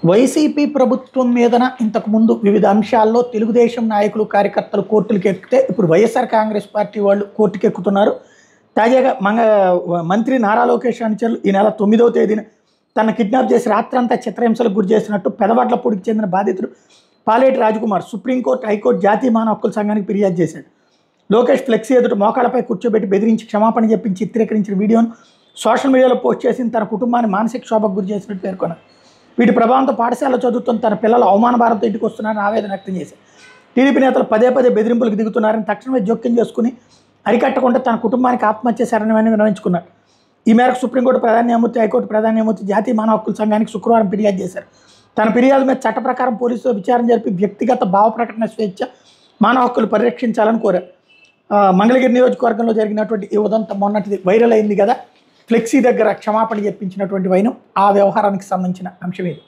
YCP ప్రభుత్వం మీదన ఇంతకుముందు వివిధ అంశాల్లో తెలుగుదేశం నాయకులు కార్యకర్తలు కోర్టులకు ఎక్కితే ఇప్పుడు వైఎస్ఆర్ కాంగ్రెస్ పార్టీ వాళ్ళు కోర్టుకు ఎక్కుతున్నారు. తాజాగా మంత్రి నారా లోకేష్ అనుచరులు ఈ నెల 9వ తేదీన తన కిడ్నాప్ చేసి రాత్రంతా చిత్రహింసలకు గురి చేసినట్టు పెదవడ్లపూడికి చెందిన బాధితుడు పాలేటి రాజకుమార్ సుప్రీంకోర్టు, హైకోర్టు, జాతీయ మానవ హక్కుల సంఘానికి ఫిర్యాదు చేశాడు. లోకేష్ ఫ్లెక్సీ ఎదుట మోకాళ్ళపై కూర్చోబెట్టి బెదిరించి క్షమాపణ చెప్పించి చిత్రీకరించిన వీడియోను సోషల్ మీడియాలో పోస్ట్ చేసి తన కుటుంబాన్ని మానసిక క్షోభకు గురి చేసినట్టు పేర్కొన్నారు. వీటి ప్రభావంతో పాఠశాలలో చదువుతున్న తన పిల్లలు అవమాన భారంతో ఇంటికి వస్తున్నారని ఆవేదన వ్యక్తం చేశారు. టీడీపీ నేతలు పదే పదే బెదిరింపులకు దిగుతున్నారని తక్షణమే జోక్యం చేసుకుని అరికట్టకుండా తన కుటుంబానికి ఆత్మహత్య శరణమని విన్నవించుకున్నారు. ఈ మేరకు సుప్రీంకోర్టు ప్రధాన న్యాయమూర్తి, హైకోర్టు ప్రధాన న్యాయమూర్తి, జాతీయ మానవ హక్కుల సంఘానికి శుక్రవారం ఫిర్యాదు చేశారు. తన ఫిర్యాదు మీద చట్ట ప్రకారం పోలీసులు విచారణ జరిపి వ్యక్తిగత భావ ప్రకటన స్వేచ్ఛ, మానవ హక్కులు పరిరక్షించాలని కోరారు. మంగళగిరి నియోజకవర్గంలో జరిగినటువంటి ఈ ఉదంతం మొన్నటిది వైరల్ అయింది కదా, ఫ్లెక్సీ దగ్గర క్షమాపణ చెప్పించినటువంటి వైనం, ఆ వ్యవహారానికి సంబంధించిన అంశం ఇది.